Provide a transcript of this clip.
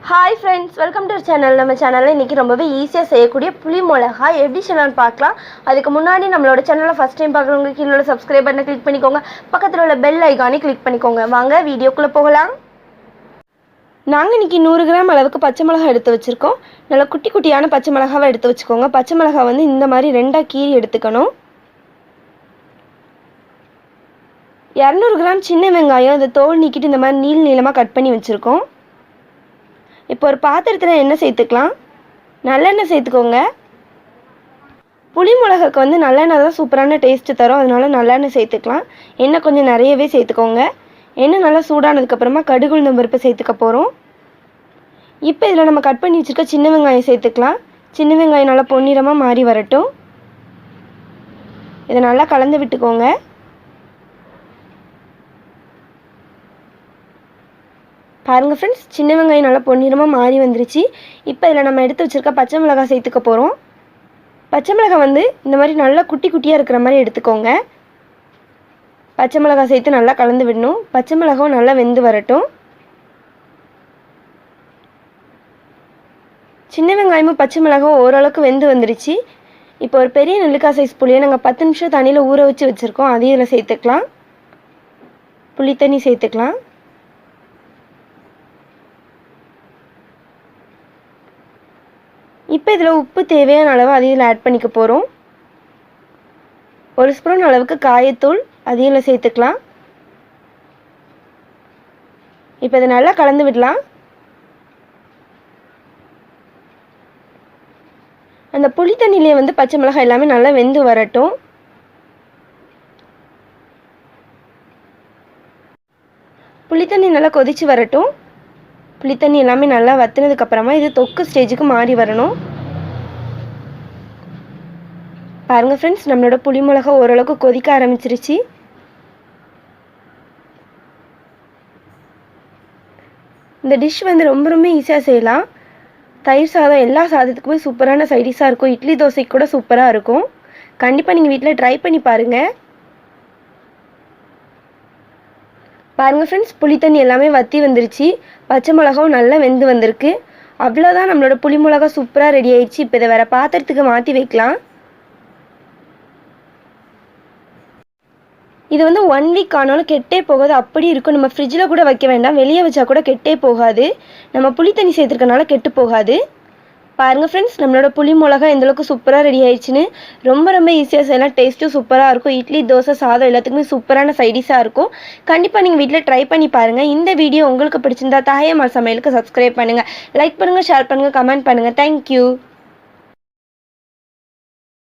Hi friends, welcome to our channel. நம்ம சேனல்ல இன்னைக்கு ரொம்பவே ஈஸியா செய்யக்கூடிய புளி மிளகாய் எப்படி செய்யலாம்னு பார்க்கலாம். அதுக்கு முன்னாடி நம்மளோட சேனலை ஃபர்ஸ்ட் டைம் பார்க்குறவங்க கீழ உள்ள subscribe பட்டனை கிளிக் பண்ணிக்கோங்க. பக்கத்துல உள்ள பெல் ஐகானை கிளிக் பண்ணிக்கோங்க. வாங்க வீடியோக்குள்ள போகலாம். நாங்க இன்னைக்கு 100 கிராம் அளவுக்கு பச்சை மிளகாய் எடுத்து வச்சிருக்கோம். நல்ல குட்டி குட்டியான பச்சை மிளகாவை எடுத்து வச்சுக்கோங்க. பச்சை மிளகாய் வந்து இந்த மாதிரி ரெண்டா கீறி எடுத்துக்கணும். 200 கிராம் சின்ன வெங்காயம் இந்த தோல் நீக்கிட்டு இந்த மாதிரி நீளமா கட் பண்ணி வச்சிருக்கோம். இப்போ ஒரு பாத்திரத்தில் எண்ணெய் சேர்த்துக்கலாம். நல்லெண்ணெய் சேர்த்துக்கோங்க. புளி மிளகாய்க்கு வந்து நல்லெண்ணெய் தான் சூப்பரான டேஸ்ட்டு தரும், அதனால நல்லெண்ணெய் சேர்த்துக்கலாம். எண்ணெய் கொஞ்சம் நிறையவே சேர்த்துக்கோங்க. எண்ணெய் நல்லா சூடானதுக்கப்புறமா கடுகு உளுந்தம் பருப்பு சேர்த்துக்க போகிறோம். இப்போ இதில் நம்ம கட் பண்ணி வச்சுருக்க சின்ன வெங்காயம் சேர்த்துக்கலாம். சின்ன வெங்காயம் நல்லா பொன்னிறமாக மாறி வரட்டும். இதை நல்லா கலந்து விட்டுக்கோங்க. பாருங்கள் ஃப்ரெண்ட்ஸ், சின்ன வெங்காயம் நல்லா பொன்னிறமாக மாறி வந்துருச்சு. இப்போ இதில் நம்ம எடுத்து வச்சுருக்க பச்சை மிளகாய் சேர்த்துக்க போகிறோம். பச்சை மிளகாய் வந்து இந்த மாதிரி நல்லா குட்டி குட்டியாக இருக்கிற மாதிரி எடுத்துக்கோங்க. பச்சை மிளகாய் சேர்த்து நல்லா கலந்து விடணும். பச்சை மிளகாயும் நல்லா வெந்து வரட்டும். சின்ன வெங்காயமும் பச்சை மிளகாயும் ஓரளவுக்கு வெந்து வந்துருச்சு. இப்போ ஒரு பெரிய நெல்லிக்காய் சைஸ் புளியை நாங்கள் 10 நிமிஷம் தண்ணியில் ஊற வச்சு வச்சுருக்கோம். அதையும் இதில் சேர்த்துக்கலாம். புளி தண்ணி சேர்த்துக்கலாம். இப்போ இதில் உப்பு தேவையான அளவு அதையும் ஆட் பண்ணிக்க போகிறோம். 1 ஸ்பூன் அளவுக்கு காயத்தூள் அதையும் சேர்த்துக்கலாம். இப்போ இதை நல்லா கலந்து விடலாம். அந்த புளி தண்ணியிலே வந்து பச்சை மிளகாய் எல்லாமே நல்லா வெந்து வரட்டும். புளி தண்ணி நல்லா கொதிச்சு வரட்டும். புளித்தண்ணி எல்லாமே நல்லா வற்றினதுக்கப்புறமா இது தொக்கு ஸ்டேஜுக்கு மாறி வரணும். பாருங்கள் ஃப்ரெண்ட்ஸ், நம்மளோட புளி மிளகா ஓரளவுக்கு கொதிக்க ஆரம்பிச்சிருச்சு. இந்த டிஷ் வந்து ரொம்ப ஈஸியாக செய்யலாம். தயிர் சாதம் எல்லா சாதத்துக்குமே சூப்பரான சைடிஷாக இருக்கும். இட்லி தோசைக்கு கூட சூப்பராக இருக்கும். கண்டிப்பாக நீங்கள் வீட்டில் ட்ரை பண்ணி பாருங்கள். பாருங்கள் ஃப்ரெண்ட்ஸ், புளி தண்ணி எல்லாமே வற்றி வந்துருச்சு. பச்சை மிளகாவும் நல்லா வெந்து வந்திருக்கு. அவ்வளோதான், நம்மளோட புளி மிளகா சூப்பராக ரெடி ஆயிடுச்சு. இப்போ இதை வேறு பாத்திரத்துக்கு மாற்றி வைக்கலாம். இது வந்து 1 வீக் ஆனாலும் கெட்டே போகாது, அப்படி இருக்கும். நம்ம ஃப்ரிட்ஜில் கூட வைக்க வேண்டாம், வெளியே வச்சா கூட கெட்டே போகாது. நம்ம புளி தண்ணி சேர்த்துருக்கனால கெட்டு போகாது. பாருங்கள் ஃப்ரெண்ட்ஸ், நம்மளோட புளி மிளகா எந்தளவுக்கு சூப்பராக ரெடி ஆயிடுச்சுன்னு. ரொம்ப ஈஸியாக செய்யலாம். டேஸ்ட்டும் சூப்பராக இருக்கும். இட்லி தோசை சாதம் எல்லாத்துக்குமே சூப்பரான சைடிஷாக இருக்கும். கண்டிப்பாக நீங்கள் வீட்டில் ட்ரை பண்ணி பாருங்கள். இந்த வீடியோ உங்களுக்கு பிடிச்சிருந்தா தாயம்மாள் சமையலுக்கு சப்ஸ்கிரைப் பண்ணுங்கள், லைக் பண்ணுங்கள், ஷேர் பண்ணுங்கள், கமெண்ட் பண்ணுங்கள். தேங்க்யூ.